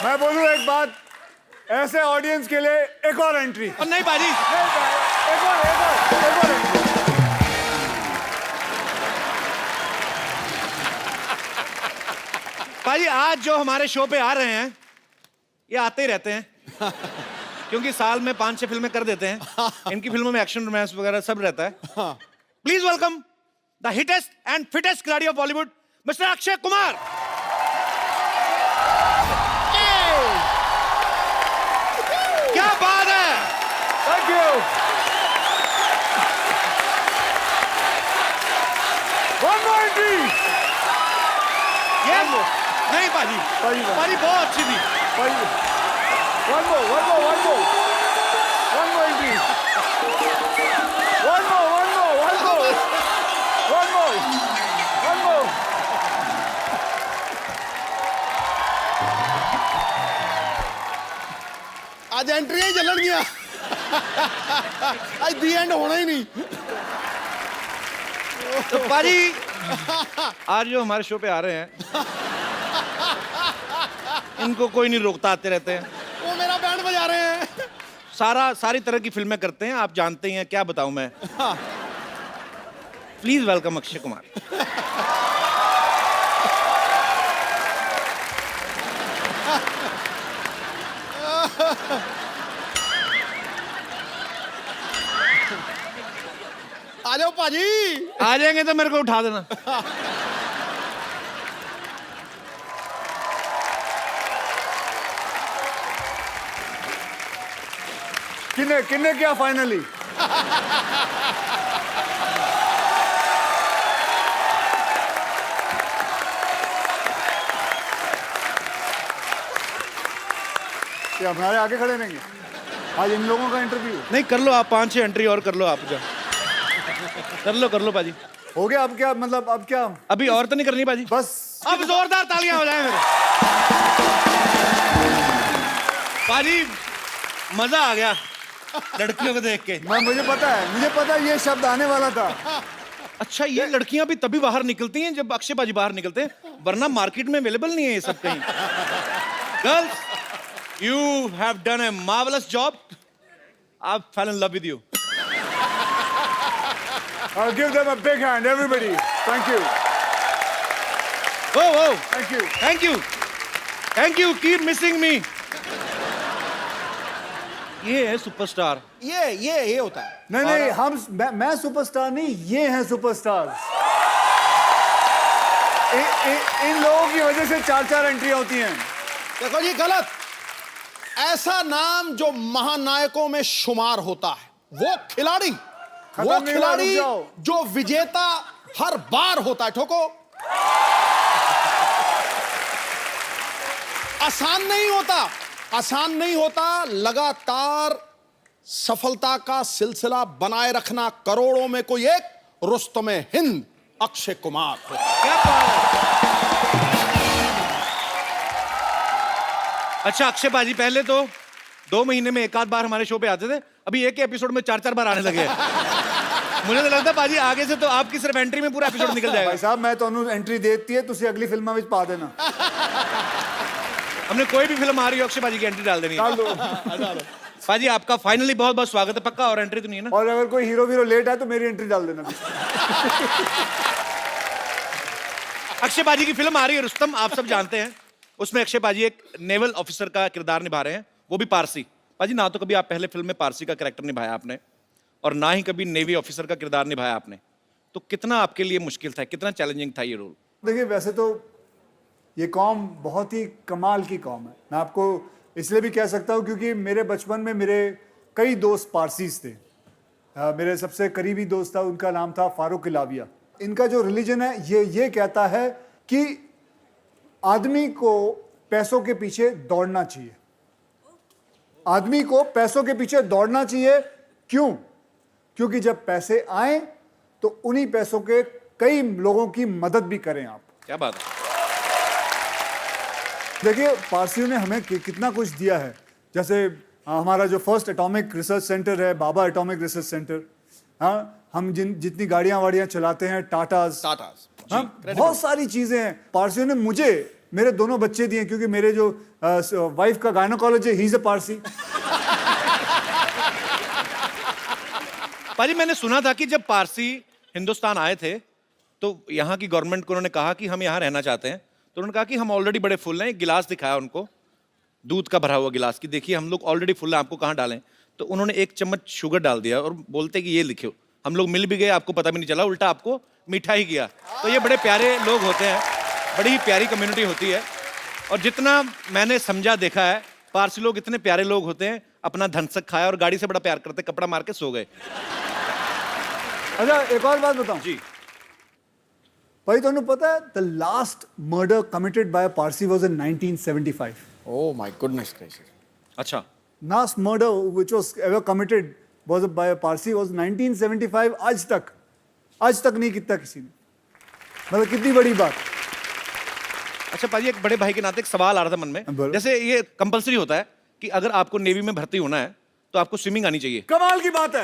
मैं बोलूं एक बात, ऐसे ऑडियंस के लिए एक और एंट्री। और नहीं पाजी, एक और एंट्री। पाजी आज जो हमारे शो पे आ रहे हैं ये आते ही रहते हैं क्योंकि साल में 5-6 फिल्में कर देते हैं। इनकी फिल्मों में एक्शन, रोमांस वगैरह सब रहता है। Please welcome the hittest and fittest खिलाड़ी ऑफ बॉलीवुड मिस्टर अक्षय कुमार। क्या बात है। Thank you. One more entry. ये नहीं पाजी, पाजी बहुत अच्छी थी। One more entry. One more. आज एंट्री ही चलन गया। आज दी एंड होना ही नहीं। तो पाजी आज जो हमारे शो पे आ रहे हैं इनको कोई नहीं रोकता, आते रहते हैं। वो मेरा बैंड बजा रहे हैं। सारी तरह की फिल्में करते हैं, आप जानते ही हैं, क्या बताऊं मैं। Please welcome Akshay Kumar. आ जाओ पाजी। आ जाएंगे तो मेरे को उठा देना। किन्ने क्या फाइनली? क्या हमारे आगे खड़े रहेंगे? आज इन लोगों का इंटरव्यू नहीं कर लो आप, 5-6 एंट्री और कर लो आप। जा कर लो पाजी। हो गया। अब क्या मतलब, अब क्या? अभी और तो नहीं करनी पाजी, बस अब जोरदार तालियां हो जाए मेरे। पाजी मजा आ गया लड़कियों को देख के। मुझे पता है ये शब्द आने वाला था। अच्छा ये लड़कियां भी तभी बाहर निकलती हैं जब अक्षय पाजी बाहर निकलते हैं, वरना मार्केट में अवेलेबल नहीं है ये सब कहीं। Girls you have done a marvellous job. I fail in love with you. I'll give them a big hand, everybody. Thank you. Oh, Thank you. Thank you. Keep missing me. ये है superstar. ये होता है। नहीं, मैं superstar नहीं, ये हैं सुपरस्टार। इन लोगों की वजह से 4 एंट्री होती हैं। देखो जी गलत। ऐसा नाम जो महानायकों में शुमार होता है, वो खिलाड़ी जो विजेता हर बार होता है। ठोको। आसान नहीं होता लगातार सफलता का सिलसिला बनाए रखना। करोड़ों में कोई एक रुस्तम हिंद अक्षय कुमार। क्या बात है। अच्छा अक्षय पाजी पहले तो 2 महीने में 1 आध बार हमारे शो पे आते थे, अभी एक एपिसोड में 4-4 बार आने लगे हैं। मुझे तो लगता है पाजी आगे से तो आपकी सिर्फ एंट्री में पूरा एपिसोड निकल जाएगा। भाई साहब मैं तो एंट्री देती है, तुसी अगली फिल्म में पा देना। हमने कोई भी फिल्म आ रही हो अक्षय पाजी की एंट्री डाल देनी है। पाजी आपका फाइनली बहुत बहुत स्वागत है। पक्का और एंट्री तो नहीं है ना? और अगर कोई हीरो लेट है तो मेरी एंट्री डाल देना। अक्षय पाजी की फिल्म आ रही है रुस्तम, आप सब जानते हैं। उसमें अक्षय पाजी एक नेवल ऑफिसर का किरदार निभा रहे हैं, वो भी पारसी। पाजी ना तो कभी आप पहले फिल्म में पारसी का कैरेक्टर निभाया आपने और ना ही कभी नेवी ऑफिसर का किरदार निभाया आपने। तो कितना आपके लिए मुश्किल था, कितना चैलेंजिंग था ये रोल? देखिए वैसे तो ये कौम बहुत ही कमाल की कौम है। मैं आपको इसलिए भी कह सकता हूँ क्योंकि मेरे बचपन में मेरे कई दोस्त पारसीज थे। मेरे सबसे करीबी दोस्त था, उनका नाम था फारूक इलाविया। इनका जो रिलीजन है ये कहता है कि आदमी को पैसों के पीछे दौड़ना चाहिए। आदमी को पैसों के पीछे दौड़ना चाहिए। क्यों? क्योंकि जब पैसे आए तो उन्हीं पैसों के कई लोगों की मदद भी करें आप। क्या बात है। देखिए पारसियों ने हमें कितना कुछ दिया है। जैसे हमारा जो फर्स्ट एटॉमिक रिसर्च सेंटर है, बाबा एटॉमिक रिसर्च सेंटर। हाँ, हम जितनी गाड़ियां वाड़ियां चलाते हैं, टाटास, हाँ, बहुत सारी चीजें हैं। पारसियों ने मुझे मेरे दोनों बच्चे दिए, क्योंकि मेरे जो वाइफ का gynaecology he is a Parsi. पाजी मैंने सुना था कि जब पारसी हिंदुस्तान आए थे तो यहाँ की गवर्नमेंट को उन्होंने कहा कि हम यहाँ रहना चाहते हैं, तो उन्होंने कहा कि हम ऑलरेडी बड़े फुल हैं। एक गिलास दिखाया उनको, दूध का भरा हुआ गिलास, की देखिए हम लोग ऑलरेडी फुल हैं, आपको कहाँ डालें। तो उन्होंने 1 चम्मच शुगर डाल दिया और बोलते कि ये लिखो। हम लोग मिल भी गए, आपको पता भी नहीं चला, उल्टा आपको मीठा ही किया। तो ये बड़े प्यारे लोग होते हैं, बड़ी ही प्यारी कम्युनिटी होती है। और जितना मैंने समझा देखा है, पारसी लोग इतने प्यारे लोग होते हैं, अपना धनसक खाया और गाड़ी से बड़ा प्यार करते, कपड़ा मार के सो गए। अच्छा एक और बात बताऊं जी भाई, तुम्हें पता है the last murder committed by a Parsi was in 1975। Oh my goodness gracious. अच्छा, last murder which was ever committed was by a Parsi was 1975। आज तक नहीं कितना किसी ने, मतलब कितनी बड़ी बात। अच्छा पाजी, एक बड़े भाई के नाते एक सवाल आ रहा था मन में। बोलो। जैसे ये कंपलसरी होता है कि अगर आपको नेवी में भर्ती होना है तो आपको स्विमिंग आनी चाहिए। कमाल की बात है,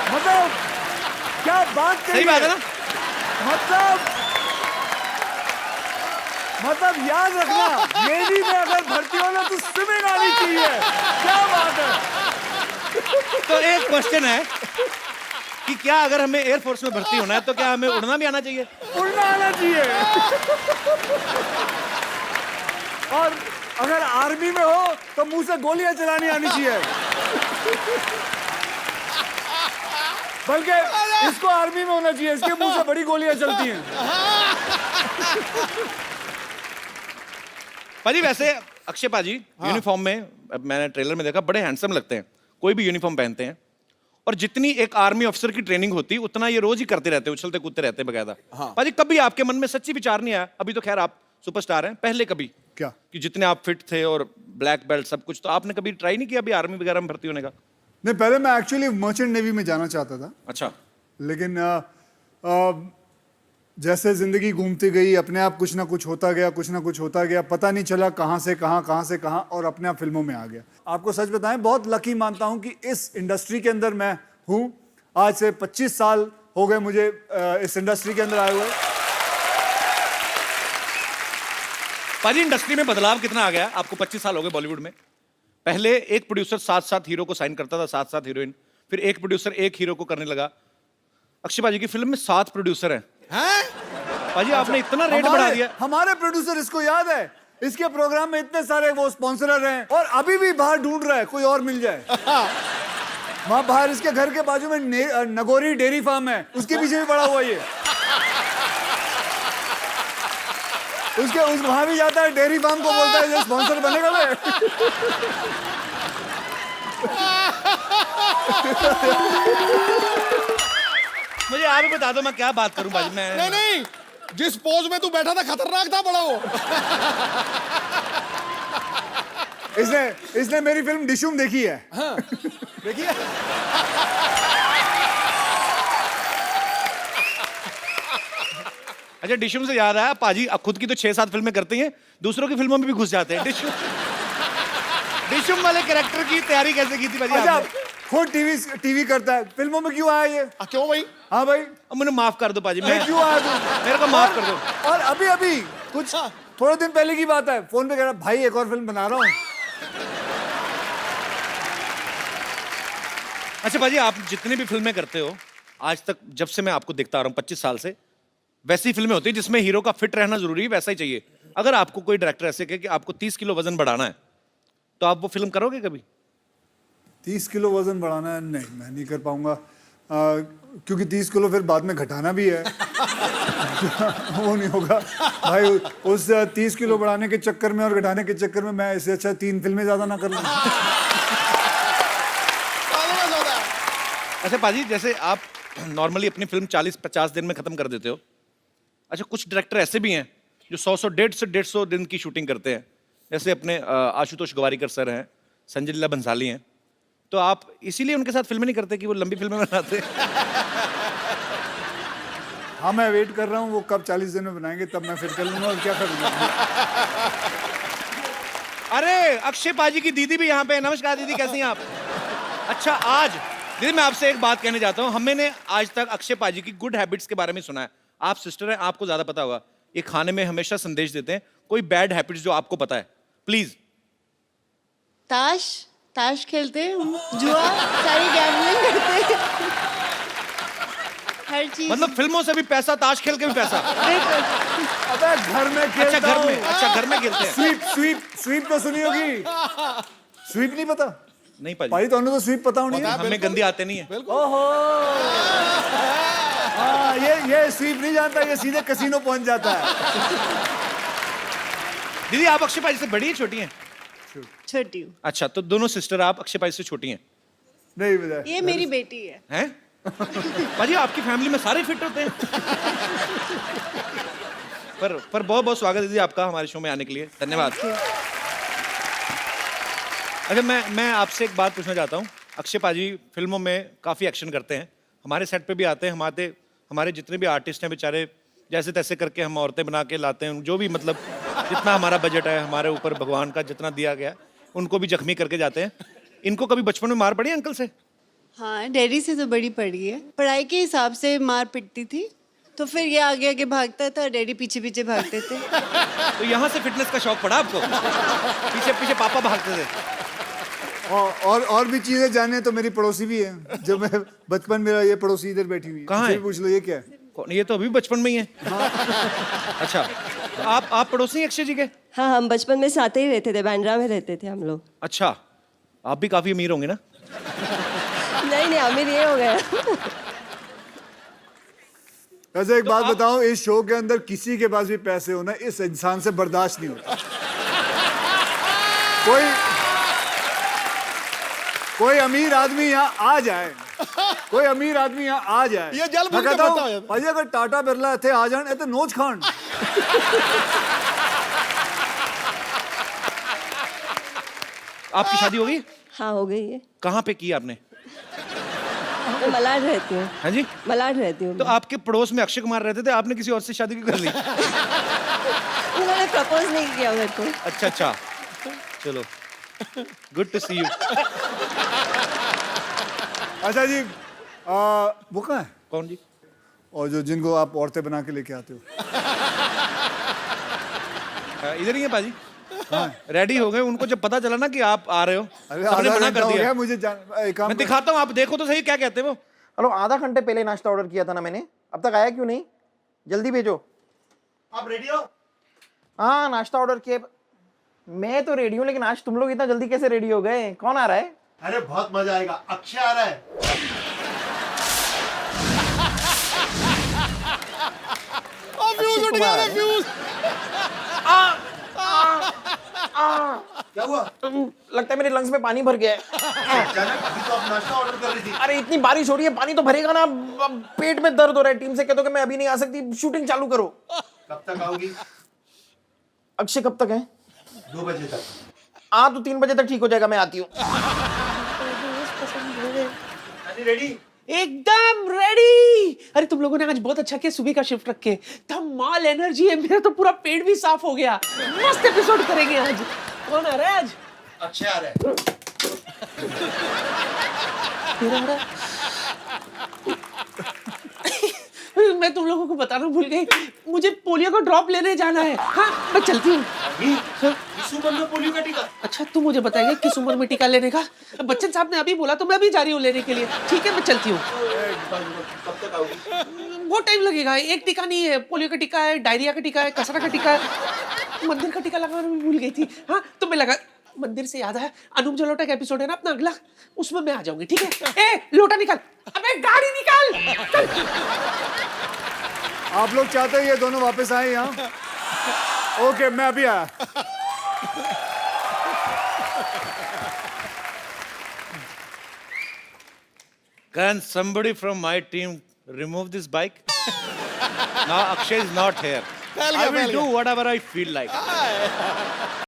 मतलब क्या बात कही सही बात है ना? मतलब याद रखना, नेवी में अगर भर्ती होना तो स्विमिंग आनी चाहिए। क्या बात है। तो एक क्वेश्चन है कि क्या अगर हमें एयरफोर्स में भर्ती होना है तो क्या हमें उड़ना भी आना चाहिए? उड़ना आना चाहिए। और अगर आर्मी में हो तो मुंह से गोलियां चलानी आनी चाहिए। बल्कि इसको आर्मी में होना चाहिए, इसके मुंह से बड़ी गोलियां चलती हैं। पाजी वैसे अक्षय पाजी यूनिफॉर्म में, अब मैंने ट्रेलर में देखा, बड़े हैंडसम लगते हैं, कोई भी यूनिफॉर्म पहनते हैं। और जितनी एक आर्मी ऑफिसर की ट्रेनिंग होती है उतना ये रोज ही करते रहते हैं, उछलते कूदते रहते हैं बकायदा। पाजी कभी आपके मन में सच्ची विचार नहीं आया, अभी तो खैर आप सुपरस्टार हैं, पहले कभी क्या कि जितने आप फिट थे और ब्लैक बेल्ट सब कुछ, तो आपने कभी ट्राई नहीं किया अभी आर्मी वगैरह में भर्ती होने का? नहीं, पहले मैं एक्चुअली मर्चेंट नेवी में जाना चाहता था, अच्छा, लेकिन जैसे जिंदगी घूमती गई, अपने आप कुछ ना कुछ होता गया, पता नहीं चला कहाँ से कहाँ, और अपने आप फिल्मों में आ गया। आपको सच बताएं, बहुत लकी मानता हूं कि इस इंडस्ट्री के अंदर मैं हूं। आज से 25 साल हो गए मुझे इस इंडस्ट्री के अंदर आए हुए। पाजी इंडस्ट्री में बदलाव कितना आ गया? आपको 25 साल हो गए बॉलीवुड में। पहले एक प्रोड्यूसर 7-7 हीरो को साइन करता था, 7-7 हीरोइन, फिर एक प्रोड्यूसर एक हीरो को करने लगा। अक्षय पाजी की फिल्म में 7 प्रोड्यूसर हैं। पाजी आपने इतना रेट बढ़ा दिया। हमारे प्रोड्यूसर, इसको याद है, इसके प्रोग्राम में इतने सारे वो स्पॉन्सरर हैं, और अभी भी बाहर ढूंढ रहा है कोई और मिल जाए। वहां बाहर इसके घर के बाजू में नगोरी डेयरी फार्म है, उसके पीछे भी पड़ा हुआ ये। वहां भी जाता है, डेयरी फार्म को बोलता है ये स्पॉन्सर बनेगा मैं। मुझे आप ही बता दो मैं क्या बात करूं पाजी। मैं नहीं, जिस पोज में तू बैठा था खतरनाक था बड़ा वो। इसने मेरी फिल्म डिशुम देखी है। हाँ, देखिए अच्छा, डिशुम से याद आया, पाजी खुद की तो 6-7 फिल्में करते हैं, दूसरों की फिल्मों में भी घुस जाते हैं। डिशुम वाले कैरेक्टर की तैयारी कैसे की थी पाजी अच्छा, आपने? खुद टीवी करता है, फिल्मों में क्यों आया ये? क्यों भाई? हाँ भाई, अब मुझे माफ कर दो पाजी, मैं क्यों आया तू? मेरे को माफ कर दो। और अभी कुछ थोड़े दिन पहले की बात है, फोन पे कह रहा भाई एक और फिल्म बना रहा हूँ। अच्छा पाजी, आप जितनी भी फिल्में करते हो आज तक, जब से मैं आपको देखता आ रहा हूँ 25 साल से, वैसी फिल्में होती है जिसमें हीरो का फिट रहना जरूरी है, वैसा ही चाहिए। अगर आपको कोई डायरेक्टर ऐसे कहे कि आपको 30 किलो वजन बढ़ाना है, तो आप वो फिल्म करोगे कभी? 30 किलो वजन बढ़ाना है? नहीं, मैं नहीं कर पाऊंगा। क्योंकि 30 किलो फिर बाद में घटाना भी है। वो नहीं होगा भाई, उस 30 किलो बढ़ाने के चक्कर में और घटाने के चक्कर में मैं इससे अच्छा 3 फिल्में ज्यादा ना कर लूँ। अच्छा पाजी, जैसे आप नॉर्मली अपनी फिल्म 40-50 दिन में खत्म कर देते हो। अच्छा, कुछ डायरेक्टर ऐसे भी हैं जो 100 150 दिन की शूटिंग करते हैं, जैसे अपने आशुतोष गवारीकर सर हैं, संजय लीला बंसाली हैं। तो आप इसीलिए उनके साथ फिल्में नहीं करते कि वो लंबी फिल्में बनाते हैं? हाँ, मैं वेट कर रहा हूँ वो कब 40 दिन में बनाएंगे, तब मैं फिर कर लूंगा और क्या करूँगा। अरे अक्षय पाजी की दीदी भी यहाँ पे है। नमस्कार दीदी, कैसी हैं आप? अच्छा, आज दीदी मैं आपसे एक बात कहने जाता हूँ। हमने आज तक अक्षय पाजी की गुड हैबिट्स के बारे में सुना है। आप सिस्टर हैं, आपको ज्यादा पता होगा। ये खाने में हमेशा संदेश देते हैं। कोई बैड हैबिट्स जो आपको पता है, प्लीज। ताश खेलते हैं, जुआ, सारी गैम्बलिंग करते हैं, हर चीज। मतलब फिल्मों से भी पैसा, ताश खेल के भी पैसा। अबे घर में खेलता अच्छा, घर हूँ। में, अच्छा घर में खेलते हैं। स्वीप तो सुनी होगी। स्वीप नहीं पता? नहीं पाजी, भाई तो तो स्वीप पता होनी है। हमें गंदी आते नहीं है। ओहो, हाँ, ये स्वीप नहीं जानता, ये सीधे कसीनो पहुंच जाता है। दीदी आप अक्षय पाजी से बड़ी है, छोटी हैं? छोटी हूँ। अच्छा, तो दोनों सिस्टर आप अक्षय पाजी से छोटी हैं? नहीं बता। ये मेरी बेटी है। हैं? पाजी आपकी फैमिली में सारे फिट होते हैं। पर बहुत बहुत स्वागत है दीदी आपका हमारे शो में आने के लिए, धन्यवाद। अच्छा, मैं आपसे एक बात पूछना चाहता हूँ। अक्षय पाजी फिल्मों में काफी एक्शन करते हैं, हमारे सेट पे भी आते हैं। हमारे जितने भी आर्टिस्ट हैं बेचारे, जैसे तैसे करके हम औरतें बना के लाते हैं, जो भी मतलब जितना हमारा बजट है, हमारे ऊपर भगवान का जितना दिया गया, उनको भी जख्मी करके जाते हैं। इनको कभी बचपन में मार पड़ी अंकल से? हाँ, डैडी से तो बड़ी पड़ी है। पढ़ाई के हिसाब से मार पिटती थी, तो फिर ये आगे आगे भागता था, डैडी पीछे पीछे भागते थे। तो यहाँ से फिटनेस का शौक पड़ा आपको? पीछे पीछे पापा भागते थे। और भी चीजें जाने तो मेरी पड़ोसी भी है। जब मैं बचपन मेरा ये पड़ोसी इधर बैठी हुई है। कहाँ है? इनसे पूछ लो ये क्या है। ये तो अभी बचपन में ही है। अच्छा, तो आप पड़ोसी हैं अक्षय जी के? हाँ, हम बचपन में साथ ही रहते थे, बांद्रा में रहते थे हम लोग। अच्छा, आप भी काफी अमीर होंगे ना? नहीं, अमीर ये हो गया। वैसे एक बात बताऊं, इस शो के अंदर किसी के पास भी पैसे होना इस इंसान से बर्दाश्त नहीं होता। कोई अमीर आदमी यहाँ आ जाए, कोई अमीर आदमी यहाँ आ जाए, ये जल मैं भून के कहता हूं, बता है। भाई अगर टाटा बिरला इतने आ जाए तो नोच खान। आपकी शादी हो गई? हाँ, हो गई है। कहाँ पे की आपने? मैं मलाड रहती हूँ। हाँ जी, मलाड रहती हूँ। तो आपके पड़ोस में अक्षय कुमार रहते थे, आपने किसी और से शादी क्यों कर ली? उन्होंने प्रपोज नहीं किया मेरे को। अच्छा, चलो, गुड टू सी यू। अच्छा जी, वो कहाँ है? कौन जी? और जिनको आप औरतें बना के लेके आते हो? इधर ही है पाजी। रेडी हो गए, उनको जब पता चला ना कि आप आ रहे हो, अरे सबने आधा मना घंटा कर हो दिया। गया मुझे एक काम मैं दिखाता हूँ, आप देखो तो सही क्या कहते हैं वो। हेलो, आधा घंटे पहले नाश्ता ऑर्डर किया था ना मैंने, अब तक आया क्यों नहीं? जल्दी भेजो। आप रेडी हो? हाँ, नाश्ता ऑर्डर किया। मैं तो रेडी हूँ, लेकिन आज तुम लोग इतना जल्दी कैसे रेडी हो गए? कौन आ रहा है? अरे बहुत मजा आएगा, अक्षय आ रहा है। फ्यूज उठ गया, फ्यूज। क्या हुआ? लगता है मेरे लंग्स में पानी भर गया है। अभी तो आप नाश्ता ऑर्डर कर रही थी। अरे इतनी बारिश हो रही है, पानी तो भरेगा ना। अब पेट में दर्द हो रहा है। टीम से कहते हो कि मैं अभी नहीं आ सकती, शूटिंग चालू करो। कब तक आओगी? अक्षय कब तक है? 2 बजे तक। हाँ, तो 3 बजे तक ठीक हो जाएगा, मैं आती हूँ। रेडी? एकदम रेडी। अरे तुम लोगों ने आज बहुत अच्छा किया, सुबह का शिफ्ट रख के। धमाल एनर्जी है, मेरा तो पूरा पेट भी साफ हो गया। मस्त एपिसोड करेंगे आज। कौन आ रहा है आज? अक्षय आ रहा है। मैं तुम लोगों को बताना भूल गई, मुझे पोलियो का ड्रॉप लेने जाना है। हाँ, मैं चलती हूँ। इस उम्र में पोलियो का टीका? अच्छा, तू मुझे बताएगा किस उम्र में टीका लेने का? बच्चन साहब ने अभी बोला तो मैं भी जा रही हूँ लेने के लिए। ठीक है, मैं चलती हूँ। कब तक आओगी? बहुत टाइम लगेगा। एक टीका नहीं है, पोलियो का टीका है, डायरिया का टीका है, कसरा का टीका है, मंदिर का टीका लगाना भी भूल गई थी। हाँ, तो मैं लगा मंदिर से याद आया, अनूप जलोटा का एपिसोड है ना अपना अगला, उसमें मैं आ जाऊंगी, ठीक है? ए लोटा निकाल, अबे गाड़ी निकाल, चल। आप लोग चाहते हैं ये दोनों वापस आए यहाँ? ओके, मैं अभी आया। Can somebody from my team remove this bike? Now Akshay is not here. I will do whatever I feel like.